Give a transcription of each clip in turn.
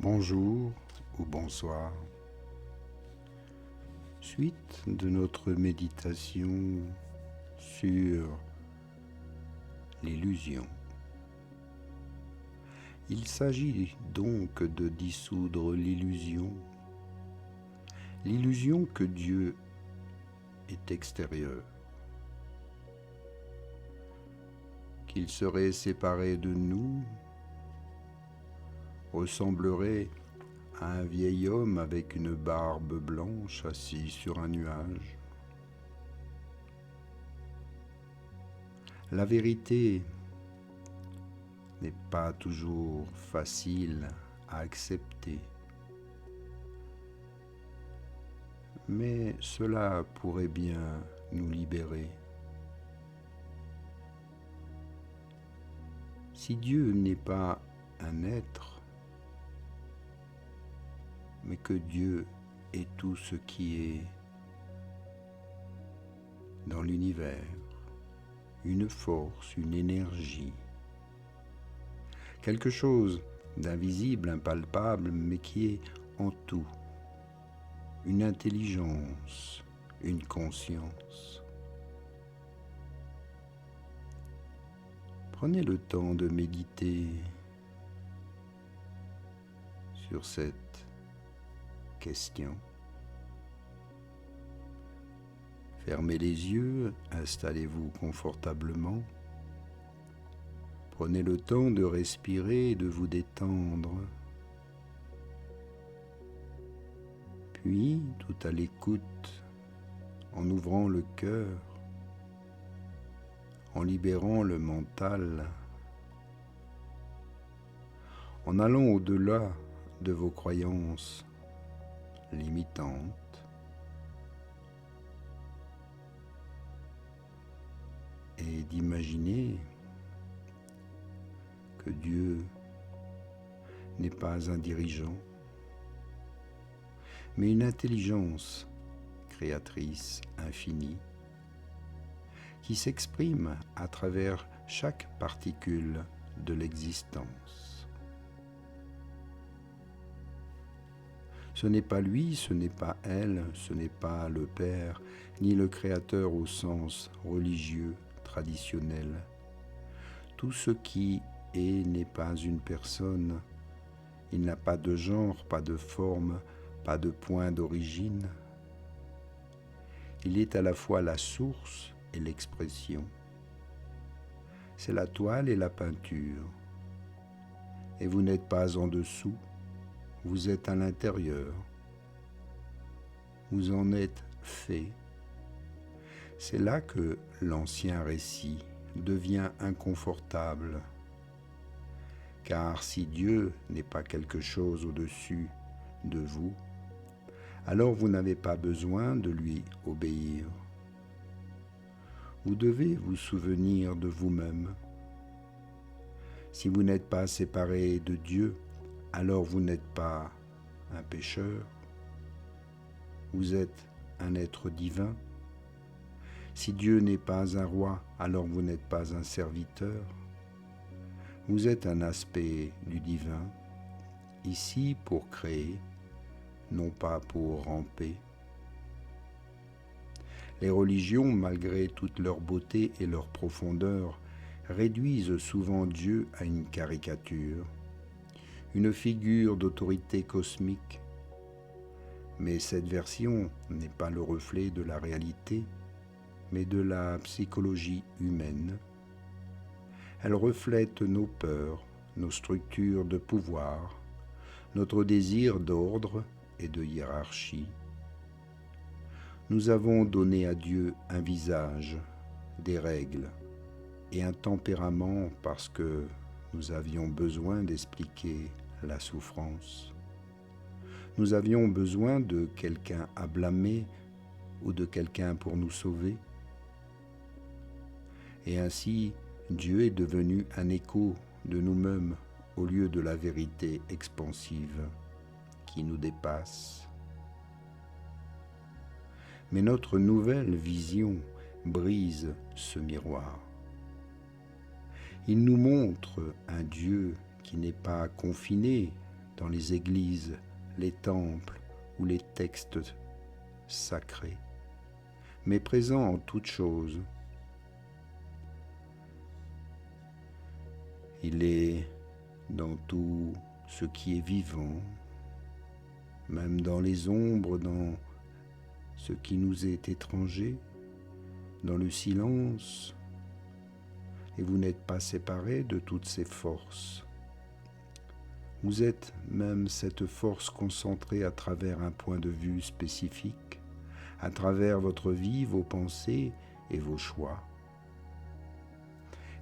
Bonjour ou bonsoir. Suite de notre méditation sur l'illusion. Il s'agit donc de dissoudre l'illusion que Dieu est extérieur, qu'il serait séparé de nous, ressemblerait à un vieil homme avec une barbe blanche assis sur un nuage. La vérité n'est pas toujours facile à accepter, mais cela pourrait bien nous libérer. Si Dieu n'est pas un être, mais que Dieu est tout ce qui est dans l'univers, une force, une énergie, quelque chose d'invisible, impalpable, mais qui est en tout, une intelligence, une conscience. Prenez le temps de méditer sur cette question. Fermez les yeux, installez-vous confortablement. Prenez le temps de respirer et de vous détendre. Puis, tout à l'écoute, en ouvrant le cœur, en libérant le mental, en allant au-delà de vos croyances limitantes, et d'imaginer que Dieu n'est pas un dirigeant, mais une intelligence créatrice infinie qui s'exprime à travers chaque particule de l'existence. Ce n'est pas lui, ce n'est pas elle, ce n'est pas le Père, ni le Créateur au sens religieux, traditionnel. Tout ce qui est n'est pas une personne. Il n'a pas de genre, pas de forme, pas de point d'origine. Il est à la fois la source et l'expression. C'est la toile et la peinture. Et vous n'êtes pas en dessous, vous êtes à l'intérieur. Vous en êtes fait. C'est là que l'ancien récit devient inconfortable. Car si Dieu n'est pas quelque chose au-dessus de vous, alors vous n'avez pas besoin de lui obéir. Vous devez vous souvenir de vous-même. Si vous n'êtes pas séparé de Dieu, alors vous n'êtes pas un pécheur. Vous êtes un être divin. Si Dieu n'est pas un roi, alors vous n'êtes pas un serviteur. Vous êtes un aspect du divin, ici pour créer, non pas pour ramper. Les religions, malgré toute leur beauté et leur profondeur, réduisent souvent Dieu à une caricature, une figure d'autorité cosmique. Mais cette version n'est pas le reflet de la réalité, mais de la psychologie humaine. Elle reflète nos peurs, nos structures de pouvoir, notre désir d'ordre et de hiérarchie. Nous avons donné à Dieu un visage, des règles et un tempérament parce que nous avions besoin d'expliquer la souffrance. Nous avions besoin de quelqu'un à blâmer ou de quelqu'un pour nous sauver. Et ainsi, Dieu est devenu un écho de nous-mêmes au lieu de la vérité expansive qui nous dépasse. Mais notre nouvelle vision brise ce miroir. Il nous montre un Dieu qui n'est pas confiné dans les églises, les temples ou les textes sacrés, mais présent en toutes choses. Il est dans tout ce qui est vivant, même dans les ombres, dans ce qui nous est étranger, dans le silence, et vous n'êtes pas séparés de toutes ces forces. Vous êtes même cette force concentrée à travers un point de vue spécifique, à travers votre vie, vos pensées et vos choix.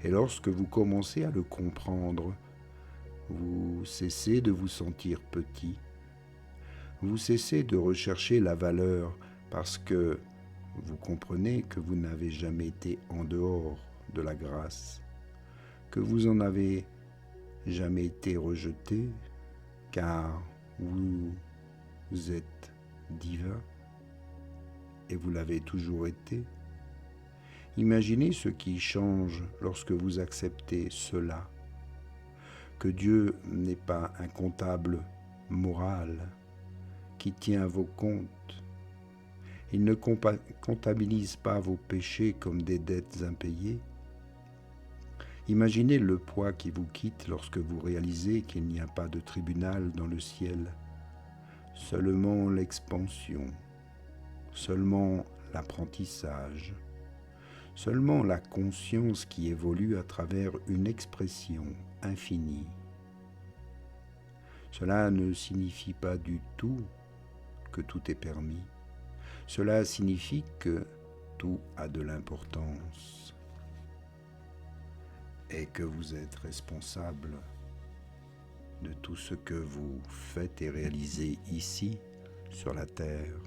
Et lorsque vous commencez à le comprendre, vous cessez de vous sentir petit, vous cessez de rechercher la valeur parce que vous comprenez que vous n'avez jamais été en dehors de la grâce, que vous en avez jamais été rejeté, car vous êtes divin et vous l'avez toujours été. Imaginez ce qui change lorsque vous acceptez cela, que Dieu n'est pas un comptable moral qui tient vos comptes. Il ne comptabilise pas vos péchés comme des dettes impayées. Imaginez le poids qui vous quitte lorsque vous réalisez qu'il n'y a pas de tribunal dans le ciel, seulement l'expansion, seulement l'apprentissage, seulement la conscience qui évolue à travers une expression infinie. Cela ne signifie pas du tout que tout est permis. Cela signifie que tout a de l'importance et que vous êtes responsable de tout ce que vous faites et réalisez ici, sur la terre.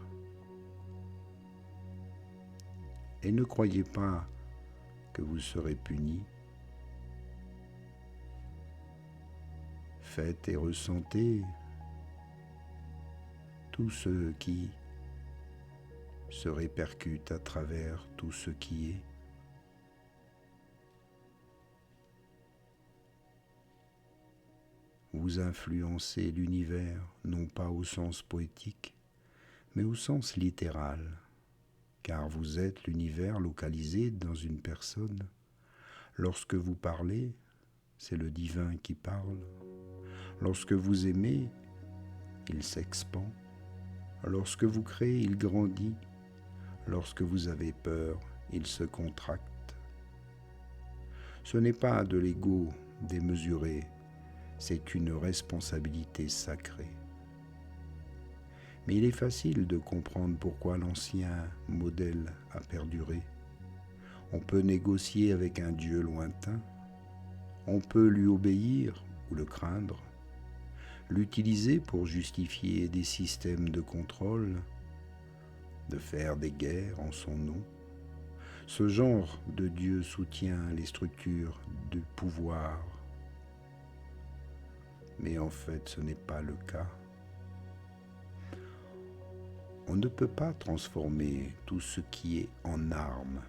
Et ne croyez pas que vous serez puni. Faites et ressentez tout ce qui se répercute à travers tout ce qui est. Vous influencez l'univers, non pas au sens poétique, mais au sens littéral, car vous êtes l'univers localisé dans une personne. Lorsque vous parlez, c'est le divin qui parle. Lorsque vous aimez, il s'expand. Lorsque vous créez, il grandit. Lorsque vous avez peur, il se contracte. Ce n'est pas de l'ego démesuré, c'est une responsabilité sacrée. Mais il est facile de comprendre pourquoi l'ancien modèle a perduré. On peut négocier avec un Dieu lointain, on peut lui obéir ou le craindre, l'utiliser pour justifier des systèmes de contrôle, de faire des guerres en son nom. Ce genre de Dieu soutient les structures de pouvoir. Mais en fait, ce n'est pas le cas. On ne peut pas transformer tout ce qui est en armes.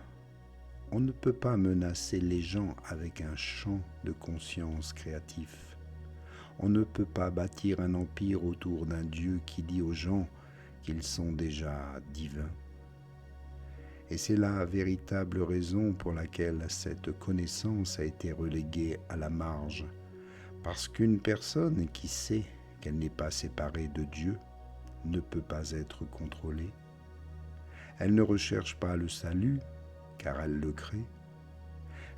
On ne peut pas menacer les gens avec un champ de conscience créatif. On ne peut pas bâtir un empire autour d'un Dieu qui dit aux gens qu'ils sont déjà divins. Et c'est la véritable raison pour laquelle cette connaissance a été reléguée à la marge. Parce qu'une personne qui sait qu'elle n'est pas séparée de Dieu ne peut pas être contrôlée. Elle ne recherche pas le salut, car elle le crée.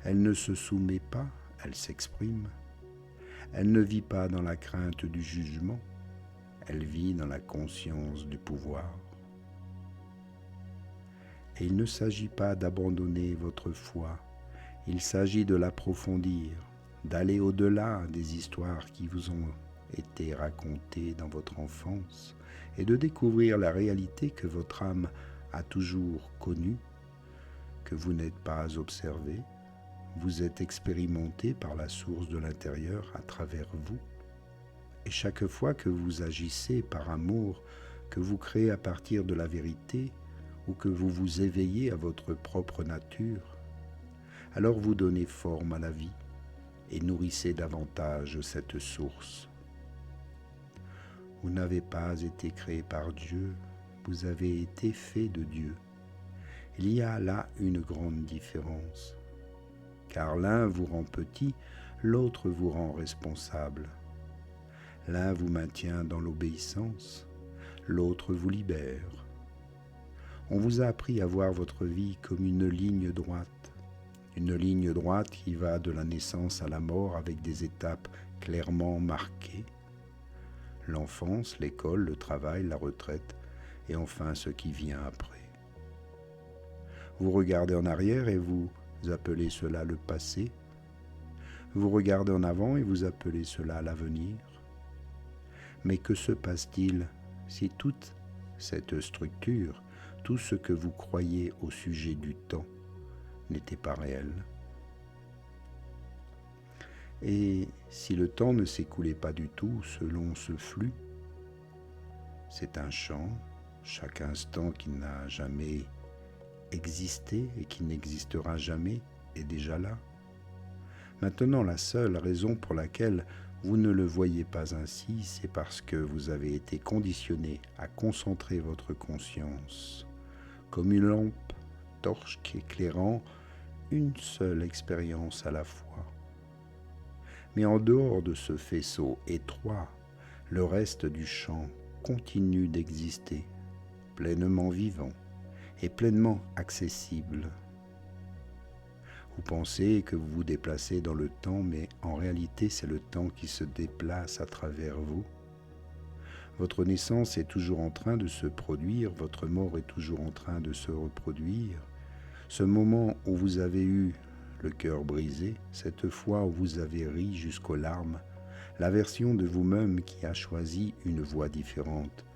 Elle ne se soumet pas, elle s'exprime. Elle ne vit pas dans la crainte du jugement, elle vit dans la conscience du pouvoir. Et il ne s'agit pas d'abandonner votre foi, il s'agit de l'approfondir, d'aller au-delà des histoires qui vous ont été racontées dans votre enfance et de découvrir la réalité que votre âme a toujours connue, que vous n'êtes pas observé, vous êtes expérimenté par la source de l'intérieur à travers vous. Et chaque fois que vous agissez par amour, que vous créez à partir de la vérité, ou que vous vous éveillez à votre propre nature, alors vous donnez forme à la vie et nourrissez davantage cette source. Vous n'avez pas été créé par Dieu, vous avez été fait de Dieu. Il y a là une grande différence, car l'un vous rend petit, l'autre vous rend responsable. L'un vous maintient dans l'obéissance, l'autre vous libère. On vous a appris à voir votre vie comme une ligne droite qui va de la naissance à la mort avec des étapes clairement marquées. L'enfance, l'école, le travail, la retraite et enfin ce qui vient après. Vous regardez en arrière et vous appelez cela le passé. Vous regardez en avant et vous appelez cela l'avenir. Mais que se passe-t-il si toute cette structure, tout ce que vous croyez au sujet du temps, n'était pas réel? Et si le temps ne s'écoulait pas du tout selon ce flux, c'est un champ, chaque instant qui n'a jamais existé et qui n'existera jamais est déjà là. Maintenant, la seule raison pour laquelle vous ne le voyez pas ainsi, c'est parce que vous avez été conditionné à concentrer votre conscience comme une lampe torche éclairant une seule expérience à la fois. Mais en dehors de ce faisceau étroit, le reste du champ continue d'exister, pleinement vivant et pleinement accessible. Vous pensez que vous vous déplacez dans le temps, mais en réalité c'est le temps qui se déplace à travers vous. Votre naissance est toujours en train de se produire, votre mort est toujours en train de se reproduire. Ce moment où vous avez eu le cœur brisé, cette fois où vous avez ri jusqu'aux larmes, la version de vous-même qui a choisi une voie différente,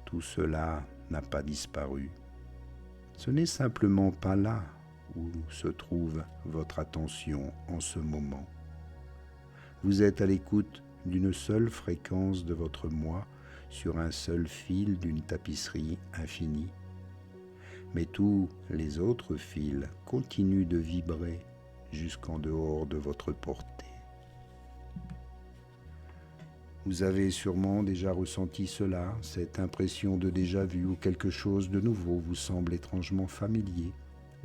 tout cela n'a pas disparu. Ce n'est simplement pas là où se trouve votre attention en ce moment. Vous êtes à l'écoute d'une seule fréquence de votre moi sur un seul fil d'une tapisserie infinie. Mais tous les autres fils continuent de vibrer jusqu'en dehors de votre portée. Vous avez sûrement déjà ressenti cela, cette impression de déjà-vu où quelque chose de nouveau vous semble étrangement familier,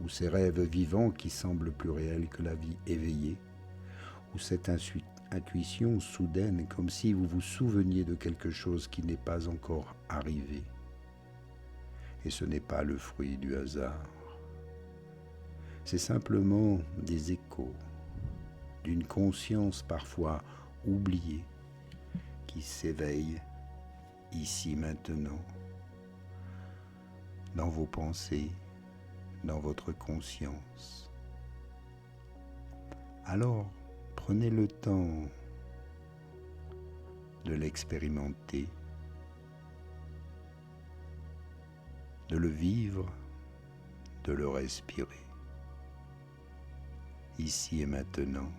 ou ces rêves vivants qui semblent plus réels que la vie éveillée, ou cette intuition soudaine comme si vous vous souveniez de quelque chose qui n'est pas encore arrivé. Et ce n'est pas le fruit du hasard. C'est simplement des échos d'une conscience parfois oubliée qui s'éveille ici maintenant, dans vos pensées, dans votre conscience. Alors, prenez le temps de l'expérimenter, de le vivre, de le respirer, ici et maintenant.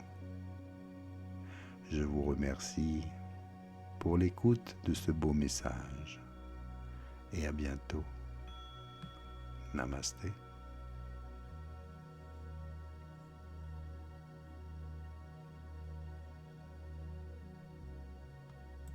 Je vous remercie pour l'écoute de ce beau message et à bientôt. Namasté.